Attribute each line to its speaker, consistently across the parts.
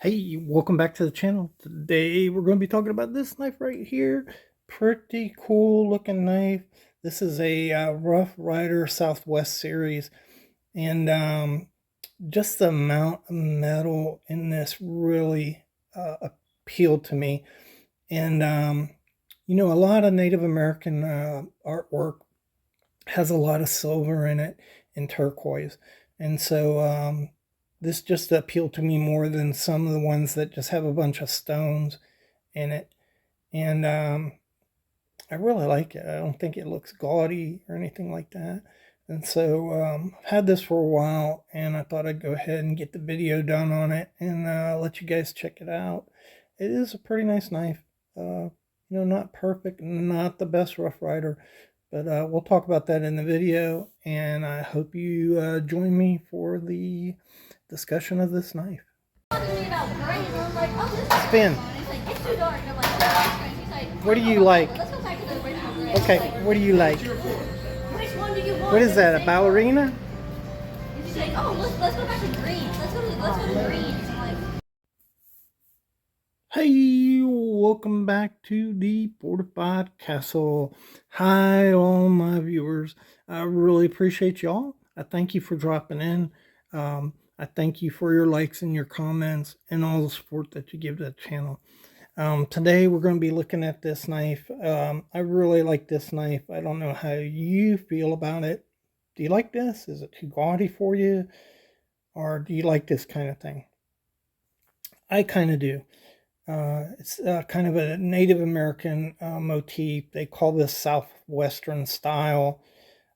Speaker 1: Hey, welcome back to the channel. Today we're going to be talking about this knife right here. Pretty cool looking knife. This is a Rough Ryder Southwest series, and just the amount of metal in this really appealed to me. And you know, a lot of Native American artwork has a lot of silver in it and turquoise, and so this just appealed to me more than some of the ones that just have a bunch of stones in it. And I really like it. I don't think it looks gaudy or anything like that. And so I've had this for a while, and I thought I'd go ahead and get the video done on it and let you guys check it out. It is a pretty nice knife. You know, not perfect, not the best Rough Ryder, but we'll talk about that in the video, and I hope you join me for the discussion of this knife. Spin. What do you like? Okay, what do you like? What is that, a ballerina?
Speaker 2: She's like, oh, let's go back to greens. Let's go to greens. I'm like,
Speaker 1: hey, welcome back to the Fortified Castle. Hi, all my viewers. I really appreciate y'all. I thank you for dropping in. I thank you for your likes and your comments and all the support that you give to the channel. Today we're going to be looking at this knife. I really like this knife. I don't know how you feel about it. Do you like this? Is it too gaudy for you? Or do you like this kind of thing? I kind of do. It's kind of a Native American motif. They call this Southwestern style.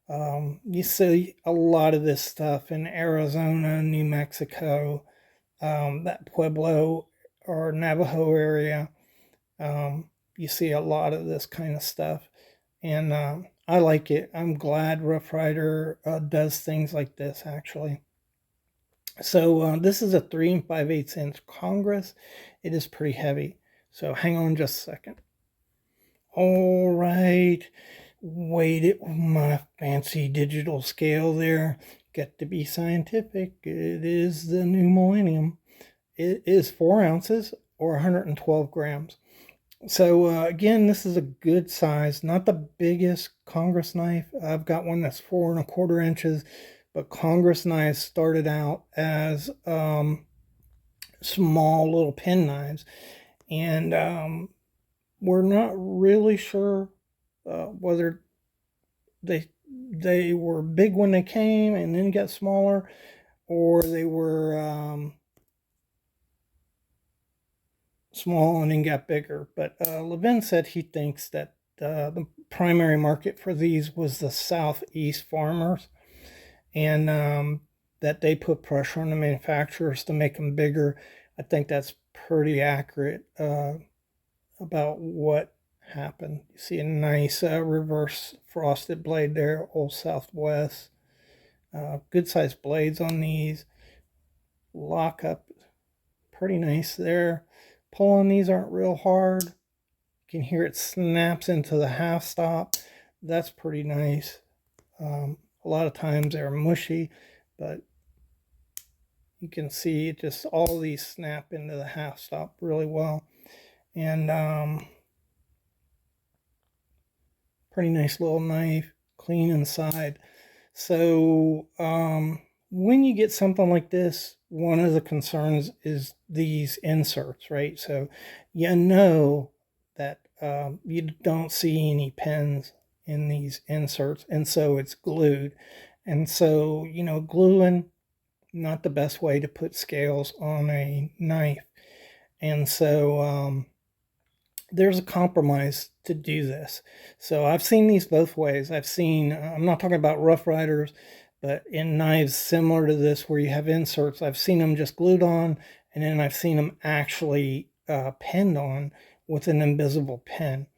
Speaker 1: You see a lot of this stuff in Arizona, New Mexico, that Pueblo or Navajo area. You see a lot of this kind of stuff, and I like it. I'm glad Rough Ryder does things like this, actually. So this is a 3 5/8 inch Congress. It is pretty heavy, so hang on just a second. All right, weighed it with my fancy digital scale there. Got to be scientific. It is the new millennium. It is 4 ounces or 112 grams. So again, this is a good size, not the biggest Congress knife. I've got one that's 4 1/4 inches, but Congress knives started out as small little pen knives, and we're not really sure whether they were big when they came and then got smaller, or they were small and then got bigger. But Levin said he thinks that the primary market for these was the Southeast farmers, and that they put pressure on the manufacturers to make them bigger. I think that's pretty accurate about what happened. You see a nice reverse frosted blade there, old Southwest. Good sized blades on these. Lock up pretty nice there. Pull on these aren't real hard. You can hear it snaps into the half stop. That's pretty nice. A lot of times they're mushy, but you can see it just, all these snap into the half stop really well. And pretty nice little knife, clean inside. So when you get something like this, one of the concerns is these inserts, right? So you know that you don't see any pins in these inserts, and so it's glued. And so, you know, gluing, not the best way to put scales on a knife. And so there's a compromise to do this. So I've seen these both ways. I've seen, I'm not talking about Rough Ryders, but in knives similar to this where you have inserts, I've seen them just glued on, and then I've seen them actually pinned on with an invisible pin.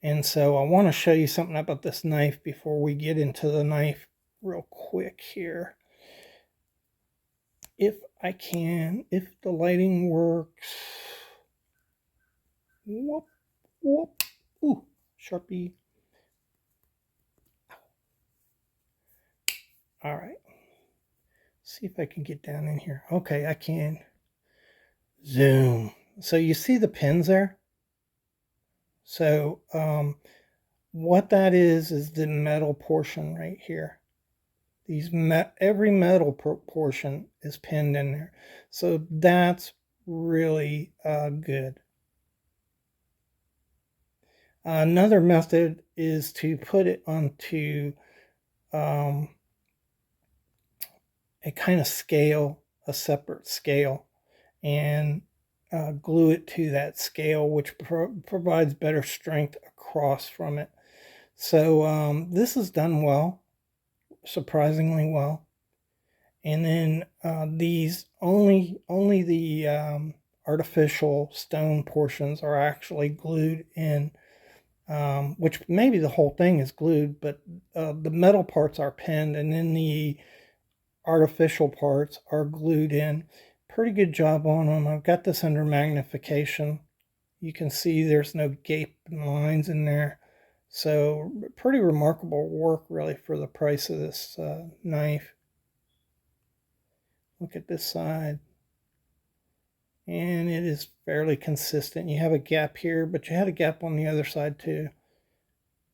Speaker 1: And so I want to show you something about this knife before we get into the knife real quick here. If I can, if the lighting works. Whoop, whoop. Ooh, Sharpie. All right. See if I can get down in here. Okay, I can. Zoom. So you see the pins there? So what that is the metal portion right here. Every metal portion is pinned in there. So that's really good. Another method is to put it onto a kind of scale, a separate scale, and glue it to that scale, which provides better strength across from it. So this is done well, surprisingly well. And then these only the artificial stone portions are actually glued in, which maybe the whole thing is glued, but the metal parts are pinned, and then the artificial parts are glued in. Pretty good job on them. I've got this under magnification. You can see there's no gaping lines in there. So pretty remarkable work really for the price of this knife. Look at this side. And it is fairly consistent. You have a gap here, but you had a gap on the other side too.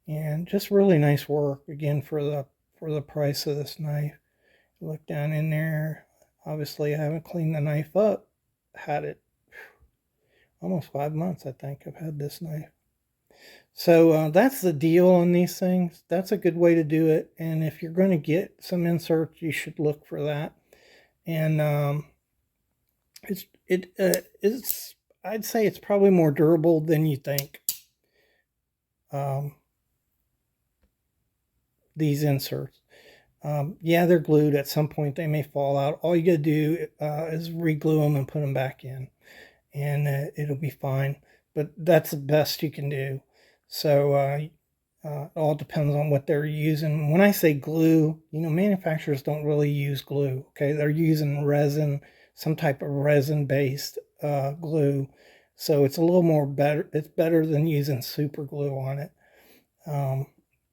Speaker 1: And just really nice work again for the price of this knife. Look down in there. Obviously I haven't cleaned the knife up. Had it almost 5 months, I think I've had this knife. So that's the deal on these things. That's a good way to do it. And if you're going to get some inserts, you should look for that. And it's I'd say it's probably more durable than you think. These inserts. Yeah, they're glued. At some point they may fall out. All you gotta do is re-glue them and put them back in, and it'll be fine. But that's the best you can do. So it all depends on what they're using. When I say glue, manufacturers don't really use glue. Okay, they're using resin, some type of resin-based glue. So it's a little more better. It's better than using super glue on it, and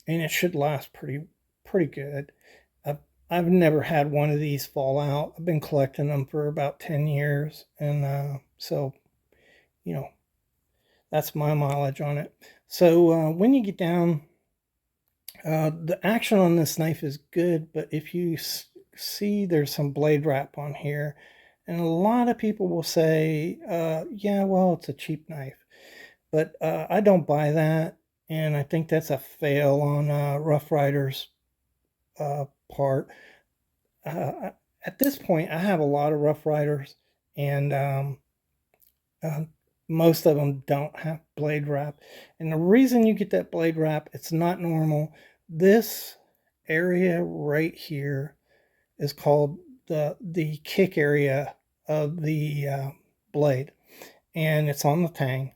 Speaker 1: it should last pretty good. I've never had one of these fall out. I've been collecting them for about 10 years, and so that's my mileage on it. So when you get down, the action on this knife is good, but if you see there's some blade wrap on here, and a lot of people will say, yeah, well, it's a cheap knife. But I don't buy that, and I think that's a fail on Rough Ryder's part. At this point, I have a lot of Rough Ryders, and most of them don't have blade wrap. And the reason you get that blade wrap, it's not normal. This area right here is called the kick area of the blade, and it's on the tang.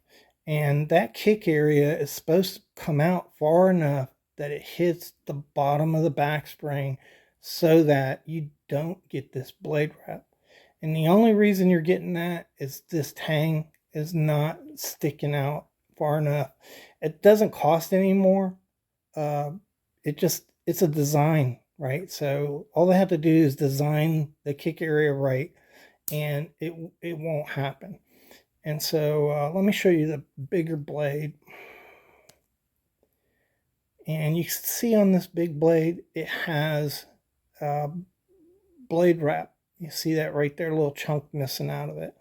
Speaker 1: And that kick area is supposed to come out far enough that it hits the bottom of the back spring so that you don't get this blade wrap. And the only reason you're getting that is this tang is not sticking out far enough. It doesn't cost any more. It's a design, right? So all they have to do is design the kick area right, and it won't happen. And so let me show you the bigger blade. And you can see on this big blade, it has blade wrap. You see that right there, a little chunk missing out of it.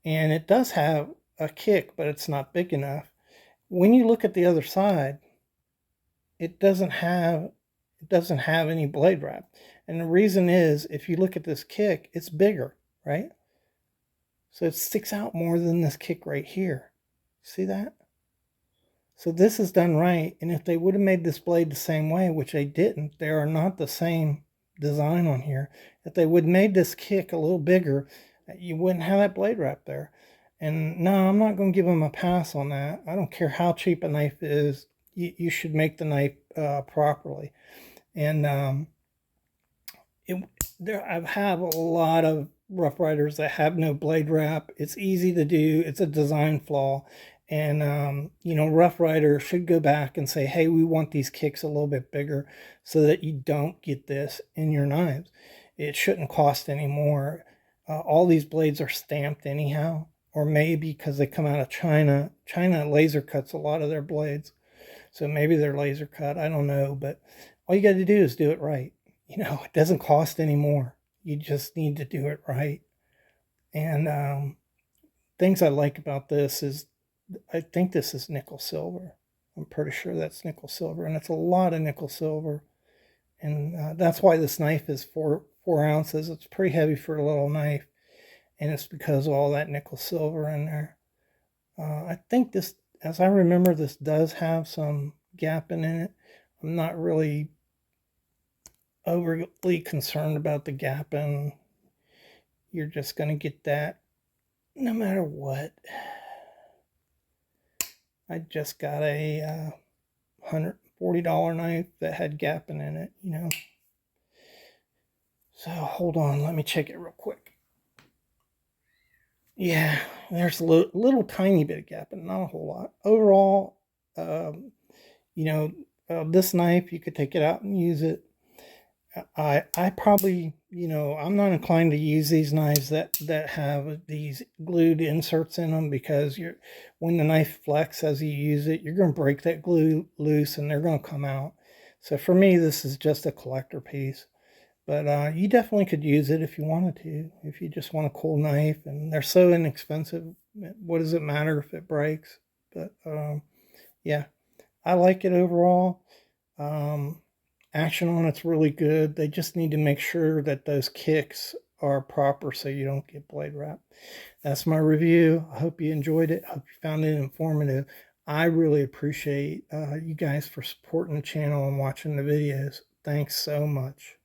Speaker 1: And it does have a kick, but it's not big enough. When you look at the other side, it doesn't have any blade wrap. And the reason is, if you look at this kick, it's bigger, right? So it sticks out more than this kick right here. See that? So this is done right. And if they would have made this blade the same way, which they didn't, they are not the same design on here. If they would have made this kick a little bigger, you wouldn't have that blade wrap there. And no, I'm not going to give them a pass on that. I don't care how cheap a knife is. You should make the knife properly. And I have a lot of Rough Ryders that have no blade wrap. It's easy to do. It's a design flaw. And you know, Rough Ryder should go back and say, hey, we want these kicks a little bit bigger so that you don't get this in your knives. It shouldn't cost any more. All these blades are stamped anyhow, or maybe because they come out of China. China laser cuts a lot of their blades, so maybe they're laser cut. I don't know, but all you got to do is do it right. You know, it doesn't cost any more. You just need to do it right. And things I like about this is I think this is nickel silver. I'm pretty sure that's nickel silver, and it's a lot of nickel silver. And that's why this knife is 4 ounces. It's pretty heavy for a little knife, and it's because of all that nickel silver in there. I think this, as I remember, this does have some gapping in it. I'm not really overly concerned about the gapping. You're just going to get that no matter what. I just got a $140 knife that had gapping in it, you know. So hold on, let me check it real quick. Yeah, there's a little tiny bit of gapping, not a whole lot. Overall, you know, this knife, you could take it out and use it. I probably, you know, I'm not inclined to use these knives that have these glued inserts in them, because when the knife flex as you use it, you're going to break that glue loose and they're going to come out. So for me, this is just a collector piece. But you definitely could use it if you wanted to, if you just want a cool knife. And they're so inexpensive. What does it matter if it breaks? But yeah, I like it overall. Action on it's really good. They just need to make sure that those kicks are proper so you don't get blade wrap. That's my review. I hope you enjoyed it. I hope you found it informative. I really appreciate you guys for supporting the channel and watching the videos. Thanks so much.